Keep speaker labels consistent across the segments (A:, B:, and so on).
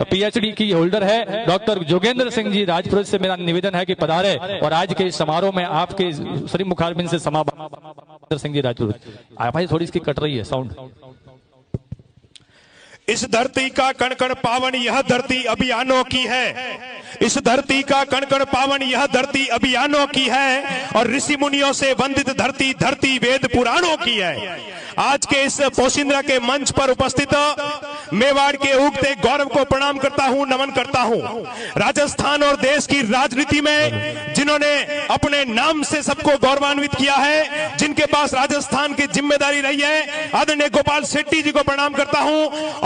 A: PhD की holder है doctor Jogendra Singh ji Rajpur से मेरा निवेदन है कि पधारे और आज के समारोह में आपके श्री मुखारबिंद से समारोह सिंह जी राजपुर। भाई थोड़ी इसकी कट रही है साउंड।
B: इस धरती का कण कण पावन यह धरती अभियानों की है। इस धरती का कण कण पावन यह धरती अभियानों की है और ऋषि मुनियों से वंदित धरती धरती वेद पुराणों की है। आज के इस पोशिंद्रा के मंच पर उपस्थित मेवाड़ के उगते गौरव को प्रणाम करता हूं, नमन करता हूं। राजस्थान और देश की राजनीति में जिन्होंने अपने नाम से सबको गौरवान्वित किया है, जिनके पास राजस्थान की जिम्मेदारी रही है, आदरणीय गोपाल शेट्टी जी को प्रणाम करता हूं।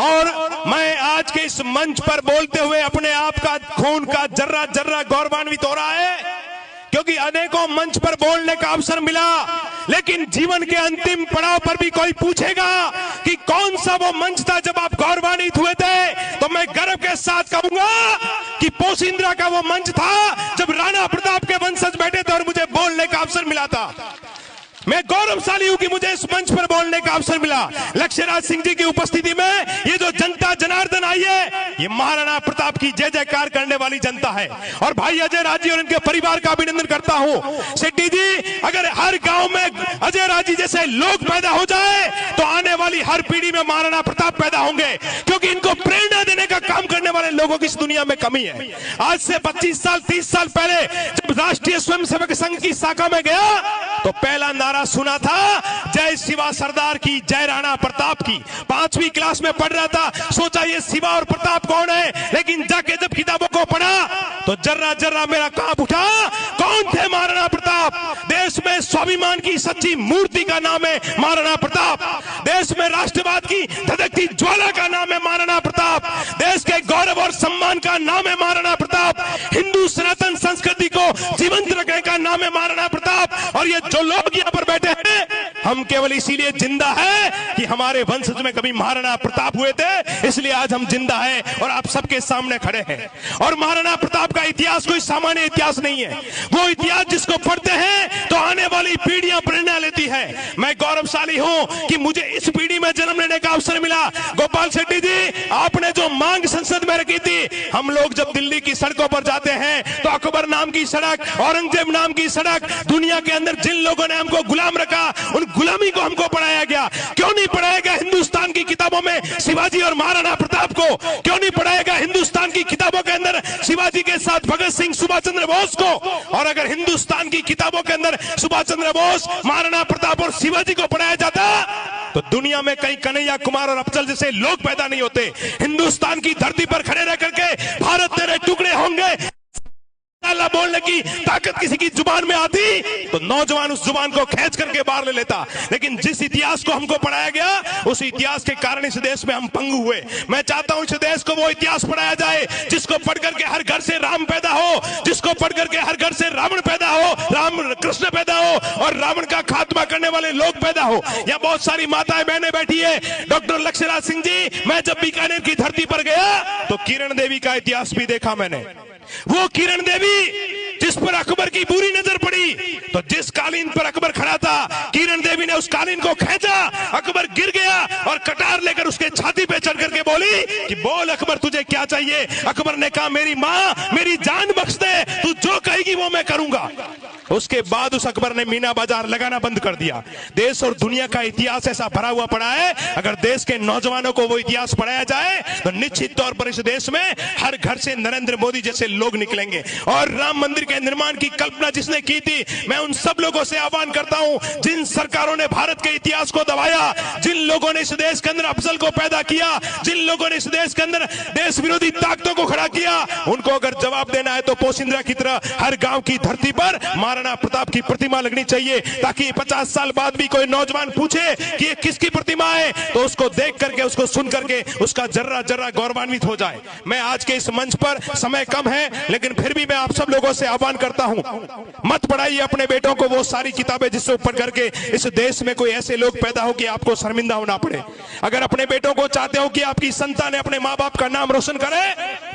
B: और मैं आज के इस मंच पर बोलते हुए अपने आप का खून का जर्रा जर्रा गौरवान्वित हो रहा है, क्योंकि अनेकों मंच पर बोलने का अवसर मिला, लेकिन जीवन के अंतिम पड़ाव पर भी कोई पूछेगा कि कौन सा वो मंच था जब आप गौरवान्वित हुए थे, तो मैं गर्व के साथ कहूंगा कि पोशिंद्रा का वो मंच था जब राणा प्रताप के वंशज बैठे थे और मुझे बोलने का अवसर मिला था। मैं गौरवशाली हूं कि मुझे इस मंच पर बोलने का अवसर मिला। लक्ष्यराज सिंह जी की उपस्थिति में ये जो जनता जनार्दन आई है, ये महाराणा प्रताप की जय जयकार करने वाली जनता है। और भाई अजय राज जी और उनके परिवार का अभिनंदन करता हूं। शेट्टी जी, अगर हर गांव में अजय राज जी जैसे लोग पैदा हो जाए तो आने वाली हर पीढ़ी में महाराणा प्रताप पैदा होंगे, क्योंकि इनको प्रेरणा देने का काम करने वाले लोगों की इस दुनिया में कमी है। आज से 25 साल 30 साल पहले जब राष्ट्रीय स्वयंसेवक संघ की शाखा में गया तो पहला नारा सुना था, जय शिवा सरदार की, जय राणा प्रताप की। 5वीं क्लास में पढ़ रहा था, सोचा ये शिवा और प्रताप कौन है, लेकिन जाके जब किताबों को पढ़ा तो जर्रा जर्रा मेरा कांप उठा। कौन थे महाराणा प्रताप? देश में स्वाभिमान की सच्ची मूर्ति का नाम है महाराणा प्रताप। देश में राष्ट्रवाद की धधकती ज्वाला का नाम है महाराणा प्रताप। देश के गौरव और सम्मान का नाम है महाराणा प्रताप। हिंदू सनातन संस्कृति को जीवंत रखने का नाम है महाराणा प्रताप। और ये जो लोग यहाँ पर बैठे हैं, हम केवल इसीलिए जिंदा है कि हमारे वंशज में कभी महाराणा प्रताप हुए थे, इसलिए आज हम जिंदा हैं और आप सबके सामने खड़े हैं। और महाराणा प्रताप का इतिहास कोई सामान्य इतिहास नहीं है, वो इतिहास जिसको पढ़ते हैं तो आने वाली पीढ़ियां प्रेरणा लेती है। मैं गौरवशाली हूं कि मुझे इस पीढ़ी में जन्म लेने का अवसर मिला। गोपाल शेट्टी जी, आपने जो मांग संसद में रखी थी, हम लोग जब दिल्ली की सड़कों पर जाते हैं तो अकबर नाम की सड़क, औरंगजेब नाम की सड़क, दुनिया के अंदर जिन लोगों ने हमको गुलाम रखा, उन गुलामी को हमको पढ़ाया गया। क्यों नहीं पढ़ाया गया हिंदुस्तान की किताबों में शिवाजी और महाराणा प्रताप को? क्यों नहीं पढ़ाया गया हिंदुस्तान की किताबों के अंदर शिवाजी के साथ भगत सिंह, सुभाष चंद्र बोस को? और अगर हिंदुस्तान की किताबों के अंदर सुभाष चंद्र बोस, महाराणा प्रताप और शिवाजी को पढ़ाया जाता तो दुनिया में कहीं कन्हैया कुमार और अफजल जैसे लोग पैदा नहीं होते। हिंदुस्तान की धरती पर खड़े रह करके भारत तेरे टुकड़े होंगे बोलने की ताकत किसी की जुबान में आती तो नौजवान उस जुबान को खींच करके बाहर ले लेता। लेकिन जिस इतिहास को हमको पढ़ाया गया, उस इतिहास के कारण इस देश में हम पंगु हुए। मैं चाहता हूं इस देश को वो इतिहास पढ़ाया जाए जिसको पढ़ करके हर घर से राम पैदा हो, जिसको पढ़ करके हर घर से रावण पैदा हो, राम कृष्ण पैदा हो और रावण का खात्मा करने वाले लोग पैदा हो। यहाँ बहुत सारी माताएं बहनें बैठी है। डॉक्टर लक्ष्यराज सिंह जी, मैं जब बीकानेर की धरती पर गया तो किरण देवी का इतिहास भी देखा मैंने। वो किरण देवी जिस पर अकबर की बुरी नजर पड़ी, तो जिस कालीन पर अकबर खड़ा था, किरण देवी ने उस कालीन को खींचा, अकबर गिर गया और कटार लेकर उसके छाती पे चढ़ करके बोली कि बोल अकबर तुझे क्या चाहिए? अकबर ने कहा मेरी माँ मेरी जान बख्श दे, तू जो कहेगी वो मैं करूंगा। उसके बाद उस अकबर ने मीना बाजार लगाना बंद कर दिया। देश और दुनिया का इतिहास ऐसा भरा हुआ पड़ा है, अगर देश के नौजवानों को वो इतिहास पढ़ाया जाए तो निश्चित तौर पर इस देश में हर घर से नरेंद्र मोदी जैसे लोग निकलेंगे। और राम मंदिर के निर्माण की कल्पना जिसने की थी, मैं उन सब लोगों से आह्वान करता हूं जिन सरकारों ने भारत के इतिहास को दबाया, जिन लोगों ने इस देश के अंदर अफजल को पैदा किया, जिन लोगों ने इस देश के अंदर देश विरोधी ताकतों को खड़ा किया, उनको अगर जवाब देना है तो पोशिंद्रा की तरह हर गांव की धरती पर महाराणा प्रताप की प्रतिमा लगनी चाहिए, ताकि 50 साल बाद भी कोई नौजवान पूछे कि ये किसकी प्रतिमा है तो उसको देख करके, उसको सुन करके उसका जर्रा जर्रा गौरवान्वित हो जाए। मैं आज के इस मंच पर, समय कम है लेकिन फिर भी मैं आप सब लोगों से आह्वान करता हूं, मत पढ़ाइए अपने बेटों को वो सारी किताबें जिससे पढ़ करके इस देश में कोई ऐसे लोग पैदा हो कि आपको शर्मिंदा होना पड़े। अगर अपने बेटों को चाहते हो कि आपकी संतान अपने माँ बाप का नाम रोशन करे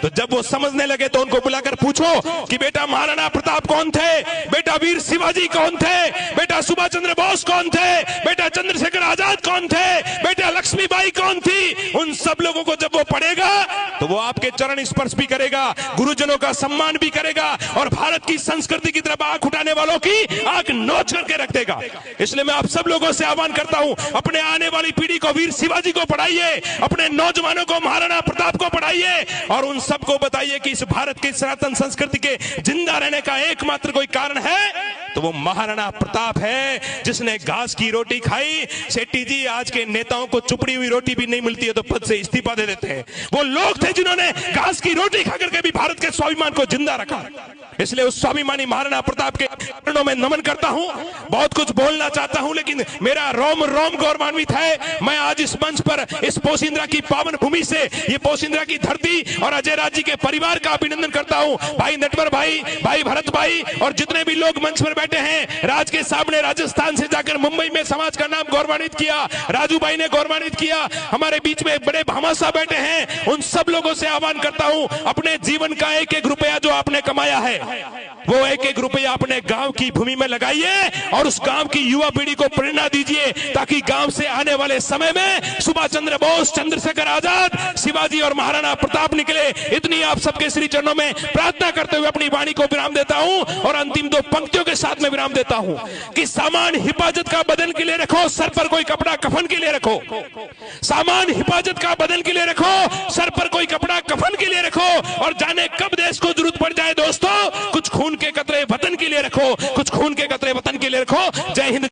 B: तो जब वो समझने लगे तो उनको बुलाकर पूछो कि बेटा महाराणा प्रताप कौन थे, बेटा वीर शिवाजी कौन थे, बेटा सुभाष चंद्र बोस कौन थे, बेटा चंद्रशेखर आजाद कौन थे, बेटा लक्ष्मीबाई कौन थी। उन सब लोगों को जब वो पढ़ेगा तो वो आपके चरण स्पर्श भी करेगा, गुरुजनों का सम्मान भी करेगा और भारत की संस्कृति की तरफ आंख उठाने वालों की आंख नोच करके रख देगा। इसलिए मैं आप सब लोगों से आह्वान करता हूं, अपने आने वाली पीढ़ी को वीर शिवाजी को पढ़ाइए, अपने नौजवानों को महाराणा प्रताप को पढ़ाइए और उन सबको बताइए कि इस भारत की सनातन संस्कृति के जिंदा रहने का एकमात्र कोई कारण है तो वो महाराणा प्रताप है, जिसने घास की रोटी खाई। शेट्टी जी, आज के नेताओं को चुपड़ी हुई रोटी भी नहीं मिलती है तो पद से इस्तीफा दे देते हैं। वो लोग थे जिन्होंने घास की रोटी खाकर के भी भारत के स्वाभिमान को जिंदा रखा। इसलिए उस स्वाभिमानी महाराणा प्रताप के चरणों में नमन करता हूं। बहुत कुछ बोलना चाहता हूं लेकिन मेरा रोम रोम गौरवान्वित है। मैं आज इस मंच पर इस पोशिंद्रा की पावन भूमि से, ये पोशिंद्रा की धरती और अजय राज जी के परिवार का अभिनंदन करता हूं। भाई नटवर भाई, भाई भरत भाई और जितने भी लोग मंच पर बैठे हैं, राज के साहब ने राजस्थान से जाकर मुंबई में समाज का नाम गौरवान्वित किया, राजू भाई ने गौरवान्वित किया, हमारे बीच में बड़े भामाशाह बैठे हैं। उन सब लोगों से आह्वान करता हूं, अपने जीवन का एक एक रुपया जो आपने कमाया है वो एक एक रुपया अपने गांव की भूमि में लगाइए और उस गांव की युवा पीढ़ी को प्रेरणा दीजिए ताकि गांव से आने वाले समय में सुभाष चंद्र बोस, चंद्रशेखर आजाद, शिवाजी और महाराणा प्रताप निकले। इतनी आप सबके श्री चरणों में प्रार्थना करते हुए अपनी वाणी को विराम देता हूं और अंतिम दो पंक्तियों के साथ में विराम देता हूं कि सामान हिफाजत का बदन के लिए रखो, सर पर कोई कपड़ा कफन के लिए रखो। सामान हिफाजत का बदन के लिए रखो, सर पर कोई कपड़ा कफन के लिए रखो और जाने कब देश को जरूरत पड़ जाए दोस्तों, कुछ खून के कतरे वतन के लिए रखो, कुछ खून के कतरे वतन के लिए रखो। जय हिंद।